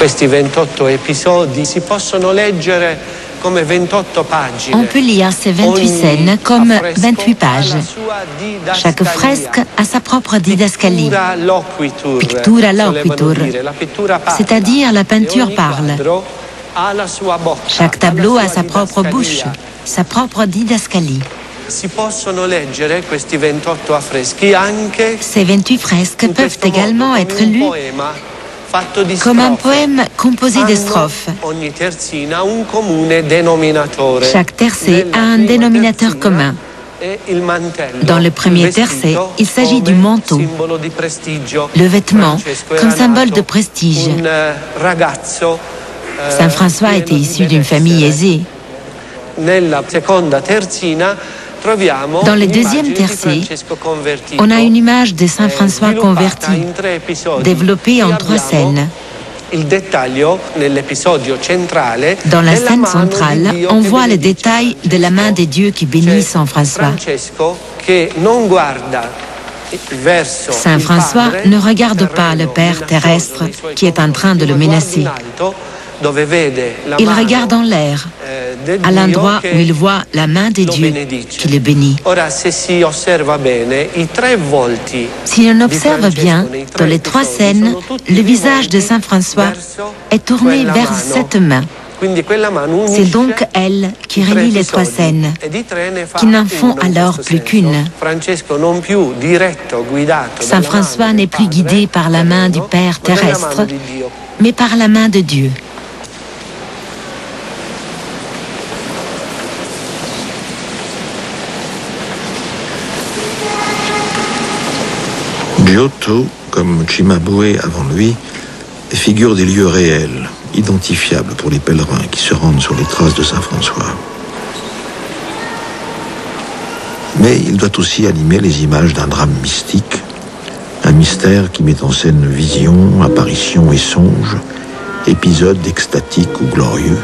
Questi 28 episodi si possono leggere come 28 pagine. On peut lire ces 28 scènes comme 28 pages. Chaque fresque a sa propre didascalie. Pictura loquitur, c'est-à-dire la peinture parle. Chaque tableau a sa propre bouche, sa propre didascalie. Si possono leggere questi 28 affreschi anche Ces 28 fresques peuvent également être lues comme un poème composé de strophes. Ogni terzina un comune denominatore. Chaque tercet a un dénominateur commun. Dans le premier tercet, il s'agit du manteau, le vêtement comme symbole de prestige. Saint François était issu d'une famille aisée. Dans le deuxième tercet, on a une image de Saint François converti, développée en 3 scènes. Dans la scène centrale, on voit le détail de la main de Dieu qui bénit Saint François. Saint François ne regarde pas le Père terrestre qui est en train de le menacer. Il regarde en l'air, à l'endroit où il voit la main de Dieu qui le bénit. Si on observe bien, dans les 3 scènes, le visage de Saint François est tourné vers cette main. C'est donc elle qui relie les 3 scènes, qui n'en font alors plus qu'une. Saint François n'est plus guidé par la main du Père terrestre, mais par la main de Dieu. Giotto, comme Cimabue avant lui, figure des lieux réels, identifiables pour les pèlerins qui se rendent sur les traces de Saint François. Mais il doit aussi animer les images d'un drame mystique, un mystère qui met en scène visions, apparitions et songes, épisodes extatiques ou glorieux.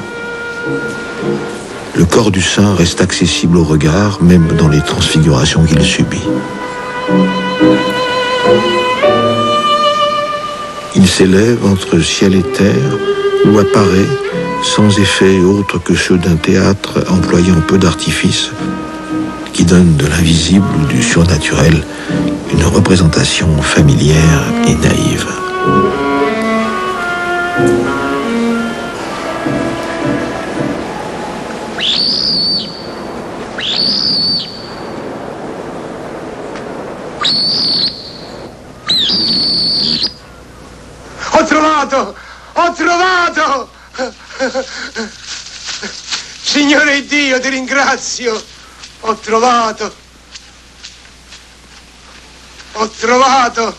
Le corps du saint reste accessible au regard, même dans les transfigurations qu'il subit. Il s'élève entre ciel et terre, où apparaît, sans effet autre que ceux d'un théâtre employant peu d'artifice, qui donne de l'invisible ou du surnaturel une représentation familière et naïve. Ho trovato! Ho trovato! Signore Dio, ti ringrazio! Ho trovato! Ho trovato!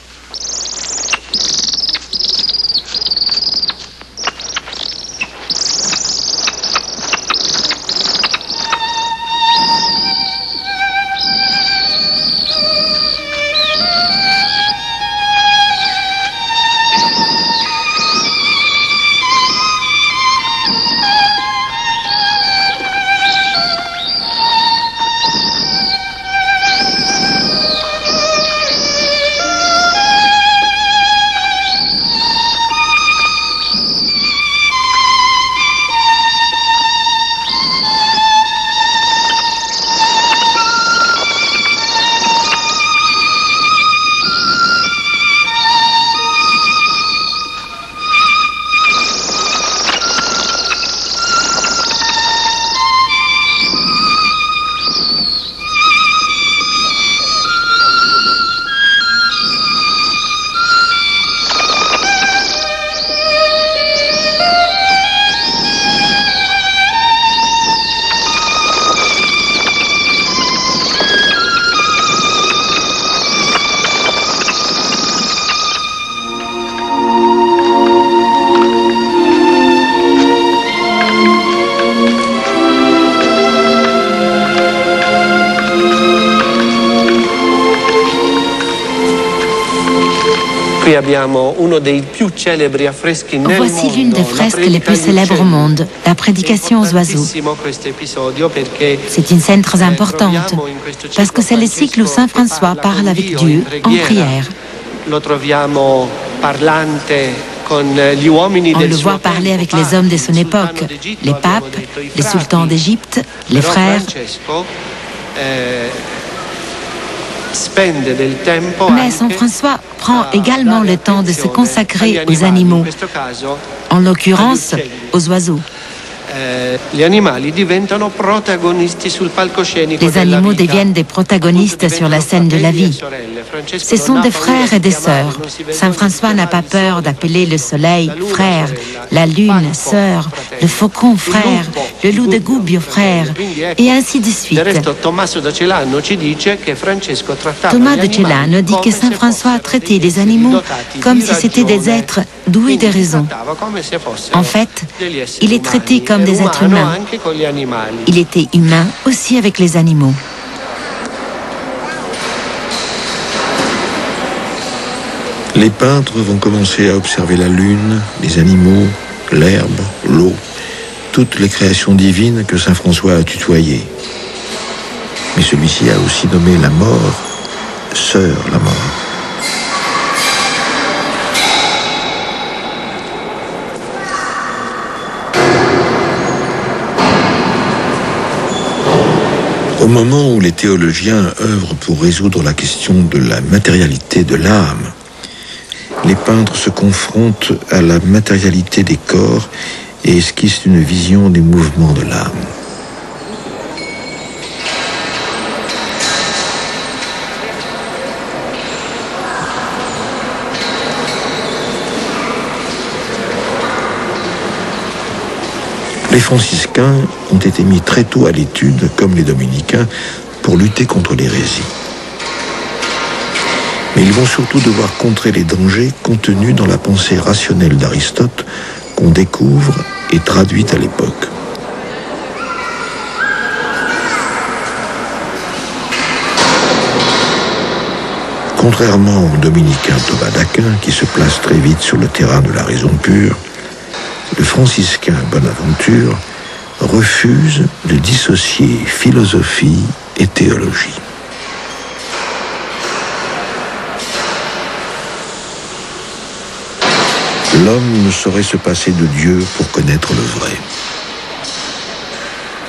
Voici l'une des fresques les plus célèbres au monde, la prédication aux oiseaux. C'est une scène très importante, parce que c'est le cycle où Saint François parle avec Dieu en prière. On le voit parler avec les hommes de son époque, les papes, les sultans d'Égypte, les frères. Mais Saint François prend également le temps de se consacrer aux animaux, en l'occurrence aux oiseaux. Les animaux deviennent des protagonistes sur la scène de la vie. Ce sont des frères et des sœurs. Saint François n'a pas peur d'appeler le soleil frère, la lune sœur, le faucon frère, le loup de Gubbio frère, et ainsi de suite. Thomas de Celano dit que Saint François a traité les animaux comme si c'étaient des êtres doués de raison. En fait, il les traitait comme des êtres humains. Il était humain aussi avec les animaux. Les peintres vont commencer à observer la lune, les animaux, l'herbe, l'eau, toutes les créations divines que saint François a tutoyées. Mais celui-ci a aussi nommé la mort, sœur la mort. Au moment où les théologiens œuvrent pour résoudre la question de la matérialité de l'âme, les peintres se confrontent à la matérialité des corps et esquissent une vision des mouvements de l'âme. Les franciscains ont été mis très tôt à l'étude, comme les dominicains, pour lutter contre l'hérésie. Mais ils vont surtout devoir contrer les dangers contenus dans la pensée rationnelle d'Aristote qu'on découvre et traduit à l'époque. Contrairement au dominicain Thomas d'Aquin, qui se place très vite sur le terrain de la raison pure, le franciscain Bonaventure refuse de dissocier philosophie et théologie. L'homme ne saurait se passer de Dieu pour connaître le vrai.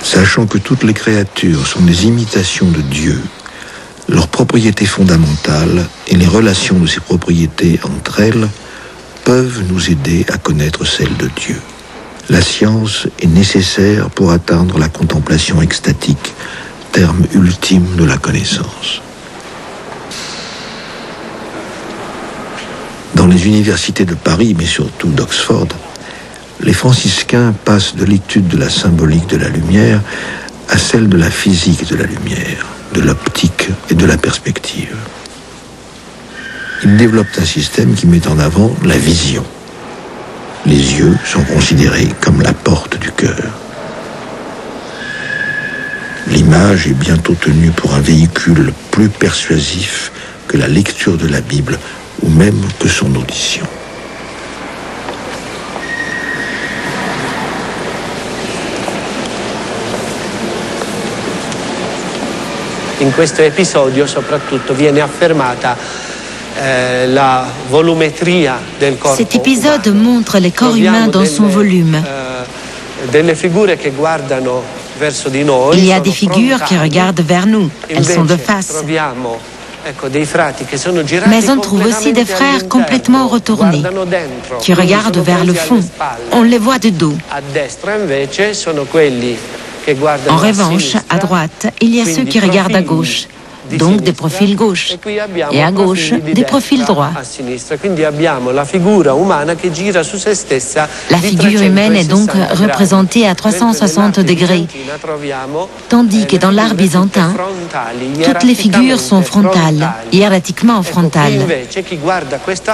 Sachant que toutes les créatures sont des imitations de Dieu, leurs propriétés fondamentales et les relations de ces propriétés entre elles peuvent nous aider à connaître celle de Dieu. La science est nécessaire pour atteindre la contemplation extatique, terme ultime de la connaissance. Dans les universités de Paris, mais surtout d'Oxford, les franciscains passent de l'étude de la symbolique de la lumière à celle de la physique de la lumière, de l'optique et de la perspective. Ils développent un système qui met en avant la vision. Les yeux sont considérés comme la porte du cœur. L'image est bientôt tenue pour un véhicule plus persuasif que la lecture de la Bible ou même que son audition. In questo episodio soprattutto viene affermata la volumetria del corpo. Cet épisode montre le corps humain dans son volume. Delle figure che guardano verso di noi. Il y a des figures qui regardent vers nous. Elles sont de face. Mais on trouve aussi des frères complètement retournés, qui regardent vers le fond. On les voit de dos. En revanche, à droite, il y a ceux qui regardent à gauche, donc des profils gauches, et à gauche, des profils droits. La figure humaine est donc représentée à 360 degrés, tandis que dans l'art byzantin, toutes les figures sont frontales, hiératiquement frontales.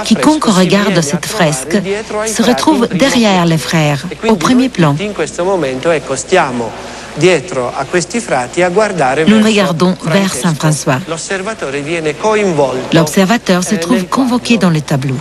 Quiconque regarde cette fresque se retrouve derrière les frères, au premier plan. Nous regardons vers Saint François. L'observateur se trouve convoqué dans le tableau.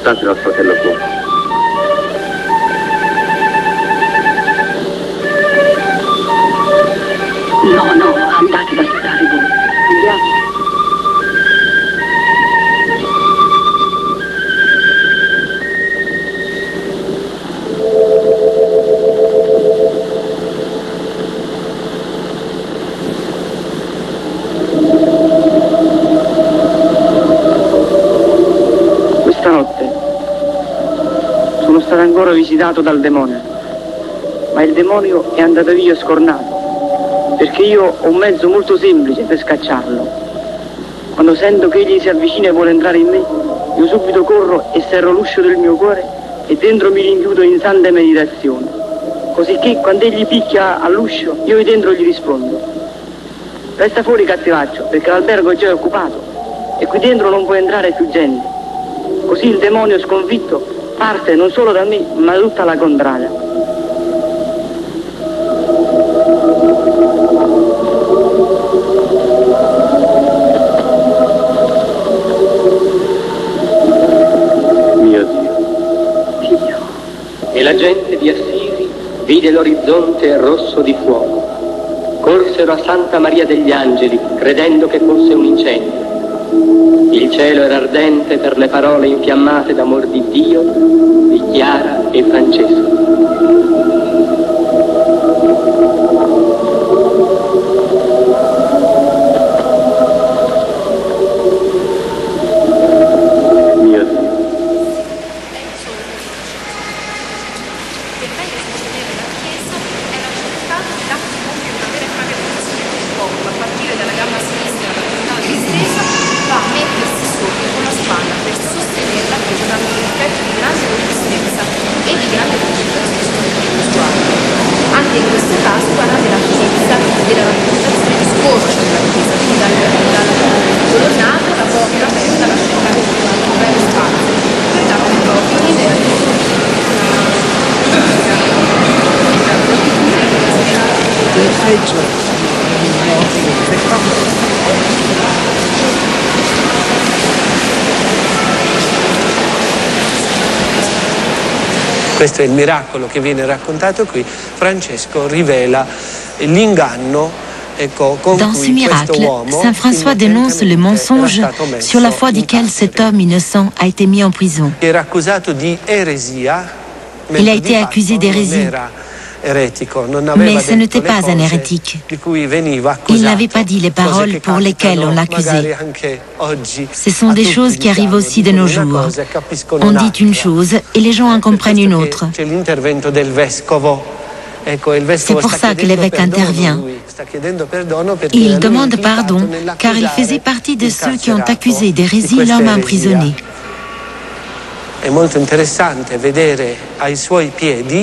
portatelo al fratello tuo. No, andate ad aspettare voi. Andiamo. Stanotte sono stato ancora visitato dal demonio, ma il demonio è andato via scornato, perché io ho un mezzo molto semplice per scacciarlo. Quando sento che egli si avvicina e vuole entrare in me, io subito corro e serro l'uscio del mio cuore e dentro mi rinchiudo in santa meditazione, così che quando egli picchia all'uscio io dentro gli rispondo: resta fuori cattivaccio, perché l'albergo è già occupato e qui dentro non può entrare più gente. Così il demonio sconfitto parte non solo da me, ma da tutta la contrada. Mio Dio. E la gente di Assisi vide l'orizzonte rosso di fuoco. Corsero a Santa Maria degli Angeli, credendo che fosse un incendio. Il cielo era ardente per le parole infiammate d'amor di Dio, di Chiara e Francesco. Mio Dio. Anche in questo caso guardate la finezza della rappresentazione di scorcio della chiesa, quindi dal colonnato, la porta aperta, la cercare di un bello spazio per dare proprio un'idea di Questo è il miracolo che viene raccontato qui. Francesco rivela l'inganno con Dans ce cui questo miracle, uomo Saint François dénonce le mensonge sur la foi duquel cet homme innocent a été mis en prison. Era accusato di eresia. Il a été accusé d'hérésie. Mais ce n'était pas un hérétique. Il n'avait pas dit les paroles pour lesquelles on l'accusait. Ce sont des choses qui arrivent aussi de nos jours. On dit une chose et les gens en comprennent une autre. C'est pour ça que l'évêque intervient. Il demande pardon car il faisait partie de ceux qui ont accusé d'hérésie l'homme emprisonné.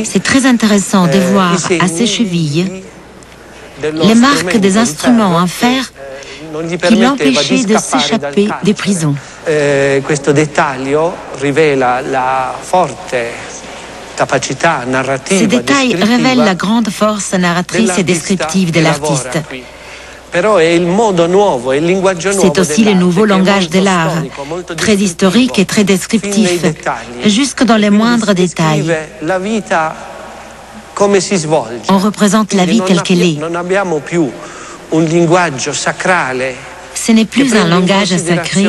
C'est très intéressant de voir à ses chevilles les marques des instruments en fer qui l'empêchaient de s'échapper des prisons. Questo dettaglio rivela la forte capacità narrativa. Ces détails révèlent la grande force narratrice et descriptive de l'artiste. C'est aussi le nouveau langage de l'art, très historique et très descriptif, jusque dans les moindres détails. On représente la vie telle qu'elle est. Ce n'est plus un langage sacré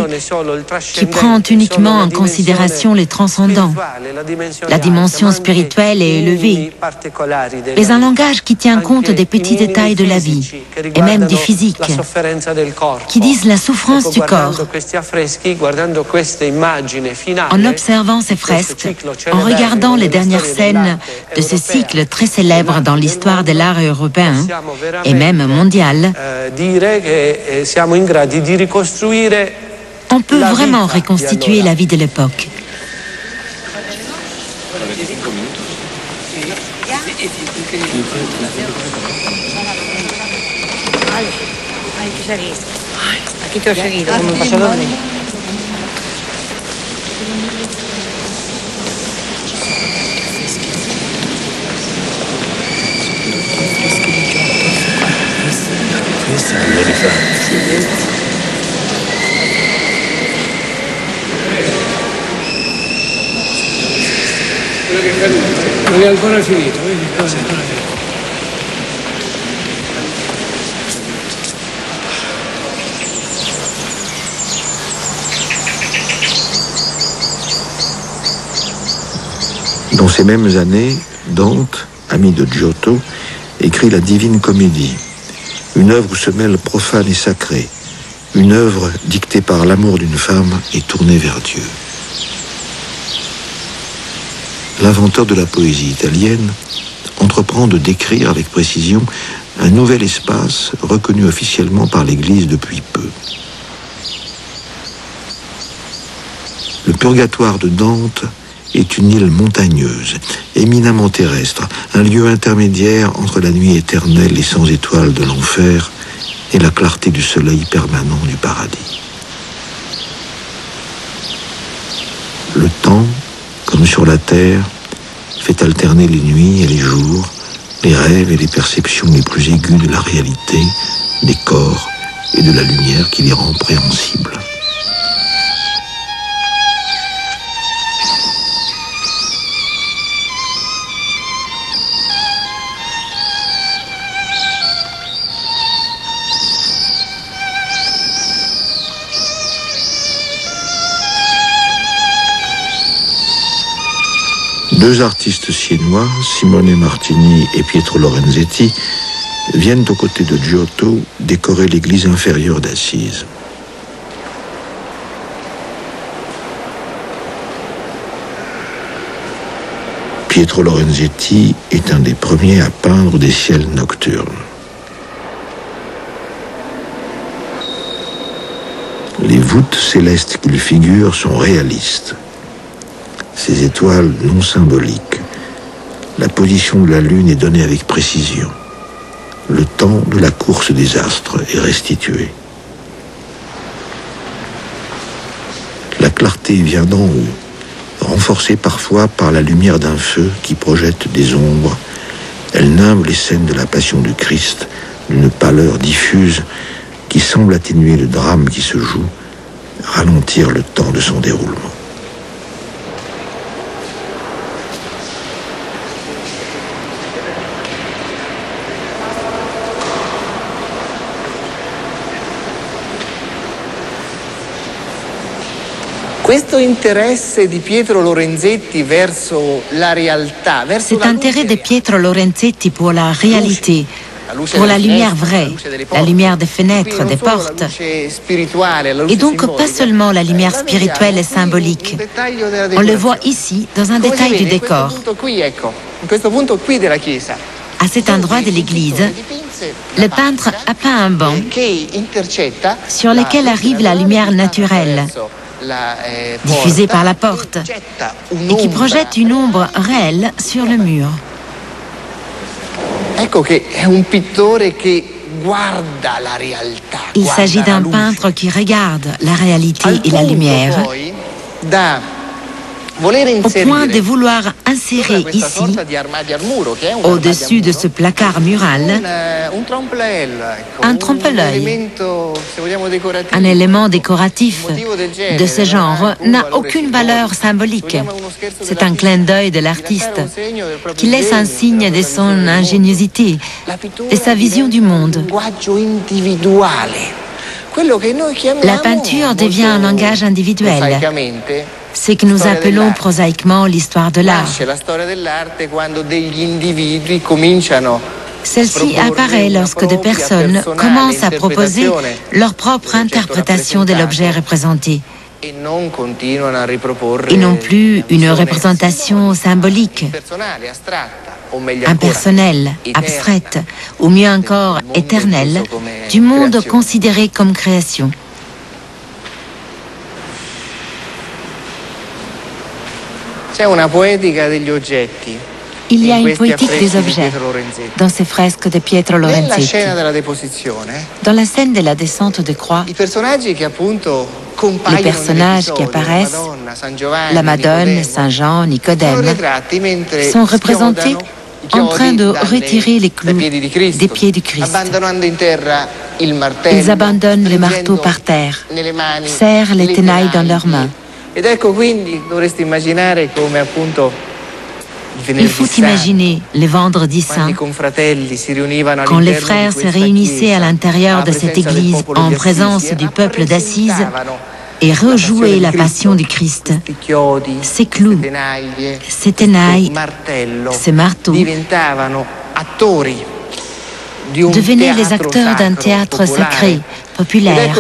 qui prend uniquement en considération les transcendants. La dimension spirituelle est élevée, mais un langage qui tient compte des petits détails de la vie, et même du physique, qui disent la souffrance du corps. En observant ces fresques, en regardant les dernières scènes de ce cycle très célèbre dans l'histoire de l'art européen, et même mondial, on peut vraiment reconstituer la vie de l'époque. Non è ancora finito, vedi? Non è ancora finito. Dans ces mêmes années, Dante, ami de Giotto, écrit la Divine Comédie, une œuvre où se mêlent profane et sacré, une œuvre dictée par l'amour d'une femme et tournée vers Dieu. L'inventeur de la poésie italienne entreprend de décrire avec précision un nouvel espace reconnu officiellement par l'Église depuis peu. Le purgatoire de Dante est une île montagneuse, éminemment terrestre, un lieu intermédiaire entre la nuit éternelle et sans étoiles de l'enfer et la clarté du soleil permanent du paradis. Le temps, comme sur la terre, fait alterner les nuits et les jours, les rêves et les perceptions les plus aiguës de la réalité, des corps et de la lumière qui les rend préhensibles. Deux artistes siennois, Simone Martini et Pietro Lorenzetti, viennent aux côtés de Giotto décorer l'église inférieure d'Assise. Pietro Lorenzetti est un des premiers à peindre des ciels nocturnes. Les voûtes célestes qu'il figure sont réalistes. Ces étoiles non symboliques. La position de la Lune est donnée avec précision. Le temps de la course des astres est restitué. La clarté vient d'en haut, renforcée parfois par la lumière d'un feu qui projette des ombres. Elle nimbe les scènes de la Passion du Christ d'une pâleur diffuse qui semble atténuer le drame qui se joue, ralentir le temps de son déroulement. Cet intérêt de Pietro Lorenzetti pour la réalité, pour la lumière vraie, la lumière des fenêtres, des portes, et donc pas seulement la lumière spirituelle et symbolique. On le voit ici, dans un détail du décor. À cet endroit de l'église, le peintre a peint un banc sur lequel arrive la lumière naturelle, diffusée par la porte, et qui projette une ombre réelle sur le mur. Il s'agit d'un peintre qui regarde la réalité et la lumière, au point de vouloir insérer ici, au-dessus de ce placard mural, un trompe-l'œil. Un élément décoratif de ce genre n'a aucune valeur symbolique. C'est un clin d'œil de l'artiste qui laisse un signe de son ingéniosité, de sa vision du monde. La peinture devient un langage individuel. C'est que nous appelons prosaïquement l'histoire de l'art. Celle-ci apparaît lorsque des personnes commencent à proposer leur propre interprétation de l'objet représenté, et non plus une représentation symbolique, impersonnelle, abstraite, ou mieux encore éternelle, du monde considéré comme création. Il y a une poétique des objets dans ces fresques de Pietro Lorenzetti. Dans la scène de la descente de croix, les personnages qui apparaissent, la Madone, Saint Jean, Nicodème, sont représentés en train de retirer les clous des pieds du Christ. Ils abandonnent le marteau par terre, serrent les tenailles dans leurs mains. Il faut imaginer les vendredis saints, quand les frères se réunissaient à l'intérieur de cette église en présence du peuple d'Assise et rejouaient la passion du Christ. Ces clous, ces tenailles, ces marteaux devenaient les acteurs d'un théâtre sacré, populaire.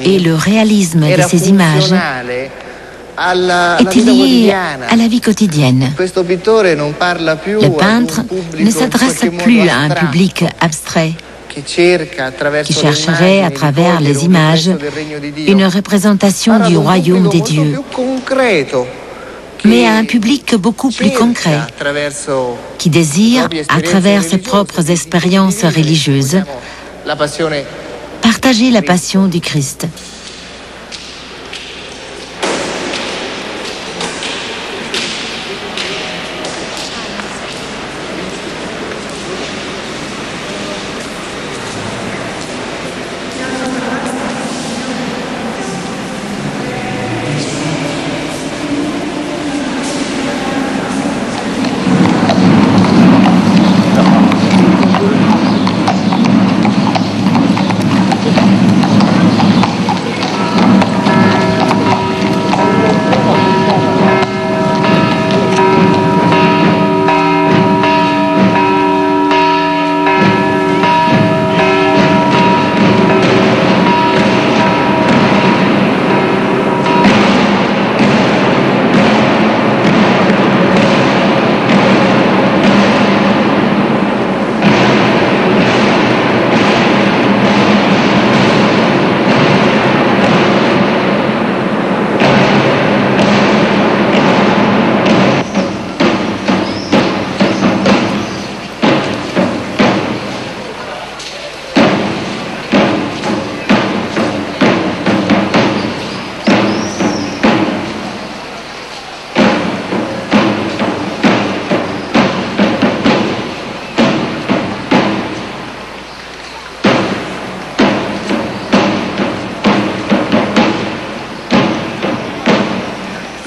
Et le réalisme de ces images était lié à la vie quotidienne. Le peintre ne s'adresse plus à un public abstrait qui chercherait à travers les images une représentation du royaume des dieux, mais à un public beaucoup plus concret, qui désire, à travers ses propres expériences religieuses, partager la passion du Christ.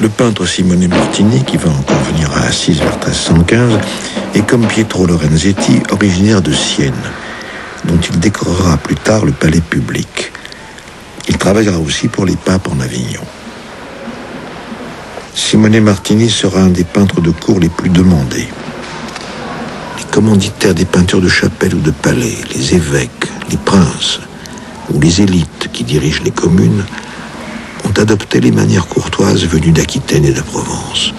Le peintre Simone Martini, qui va encore venir à Assise vers 1315, est comme Pietro Lorenzetti, originaire de Sienne, dont il décorera plus tard le palais public. Il travaillera aussi pour les papes en Avignon. Simone Martini sera un des peintres de cour les plus demandés. Les commanditaires des peintures de chapelle ou de palais, les évêques, les princes ou les élites qui dirigent les communes ont adopté les manières courtoises venues d'Aquitaine et de Provence.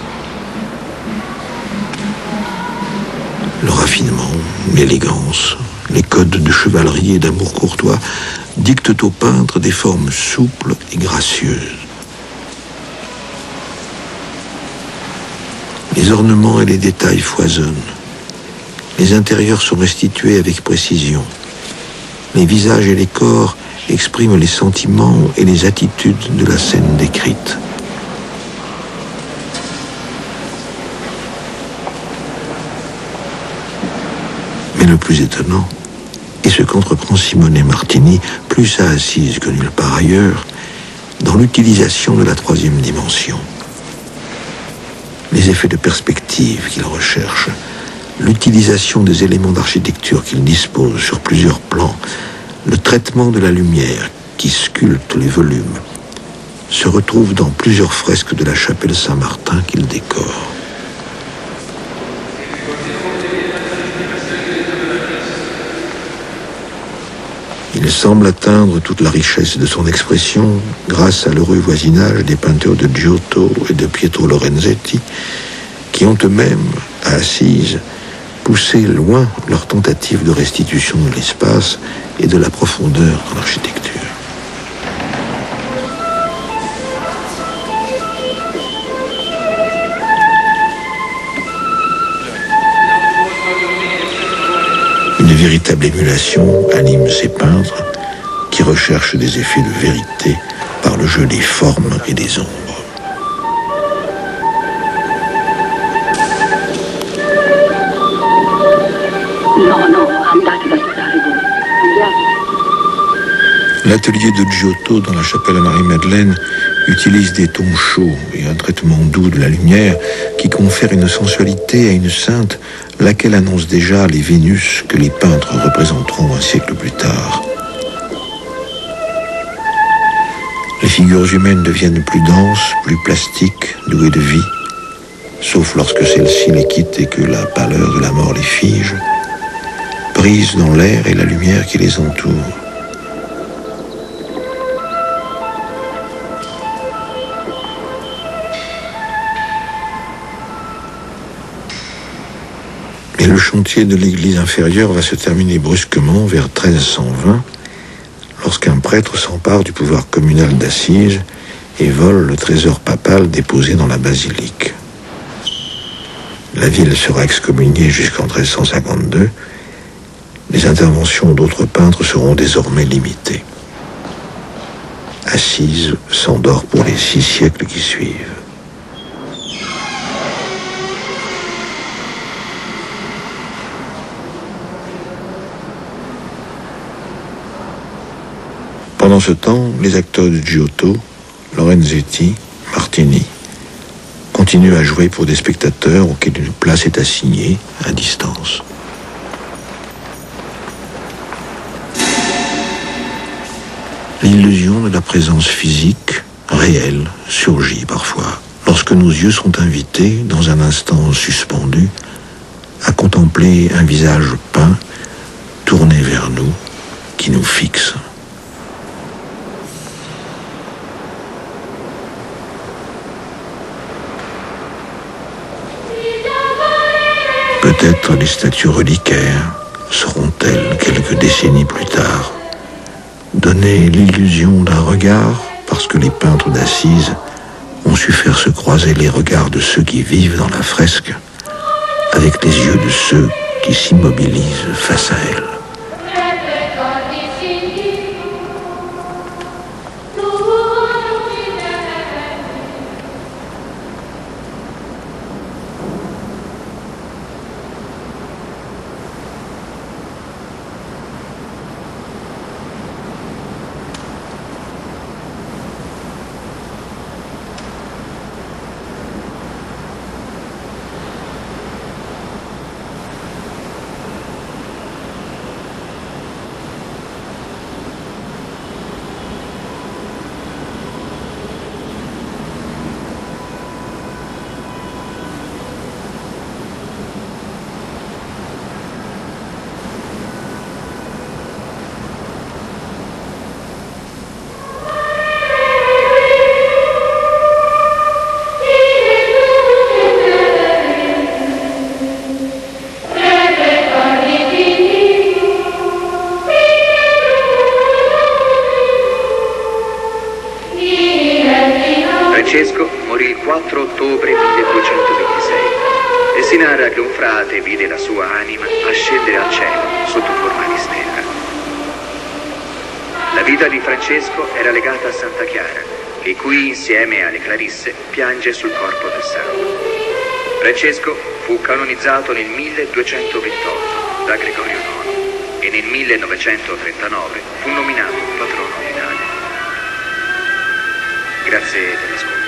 Le raffinement, l'élégance, les codes de chevalerie et d'amour courtois dictent aux peintres des formes souples et gracieuses. Les ornements et les détails foisonnent. Les intérieurs sont restitués avec précision. Les visages et les corps expriment les sentiments et les attitudes de la scène décrite. Mais le plus étonnant est ce qu'entreprend Simone Martini, plus à Assise que nulle part ailleurs, dans l'utilisation de la troisième dimension. Les effets de perspective qu'il recherche, l'utilisation des éléments d'architecture qu'il dispose sur plusieurs plans, le traitement de la lumière qui sculpte les volumes, se retrouve dans plusieurs fresques de la chapelle Saint-Martin qu'il décore. Il semble atteindre toute la richesse de son expression grâce à l'heureux voisinage des peintures de Giotto et de Pietro Lorenzetti, qui ont eux-mêmes, à Assise, poussé loin leur tentative de restitution de l'espace et de la profondeur dans l'architecture. Une véritable émulation anime ces peintres qui recherchent des effets de vérité par le jeu des formes et des ombres. L'atelier de Giotto dans la chapelle Marie-Madeleine utilise des tons chauds et un traitement doux de la lumière qui confère une sensualité à une sainte, laquelle annonce déjà les Vénus que les peintres représenteront un siècle plus tard. Les figures humaines deviennent plus denses, plus plastiques, douées de vie, sauf lorsque celle-ci les quitte et que la pâleur de la mort les fige, prises dans l'air et la lumière qui les entoure. Mais le chantier de l'église inférieure va se terminer brusquement vers 1320, lorsqu'un prêtre s'empare du pouvoir communal d'Assise et vole le trésor papal déposé dans la basilique. La ville sera excommuniée jusqu'en 1352. Les interventions d'autres peintres seront désormais limitées. Assise s'endort pour les 6 siècles qui suivent. Pendant ce temps, les acteurs de Giotto, Lorenzetti, Martini continuent à jouer pour des spectateurs auxquels une place est assignée à distance. L'illusion de la présence physique, réelle, surgit parfois, lorsque nos yeux sont invités, dans un instant suspendu, à contempler un visage peint, tourné vers nous, qui nous fixe. Peut-être les statues reliquaires seront-elles, quelques décennies plus tard, donner l'illusion d'un regard parce que les peintres d'Assise ont su faire se croiser les regards de ceux qui vivent dans la fresque avec les yeux de ceux qui s'immobilisent face à elle. Francesco morì il 4 ottobre 1226 e si narra che un frate vide la sua anima ascendere al cielo sotto forma di stella. La vita di Francesco era legata a Santa Chiara, che qui insieme alle Clarisse piange sul corpo del santo. Francesco fu canonizzato nel 1228 da Gregorio IX e nel 1939 fu nominato patrono d'Italia. Grazie dell'ascolto.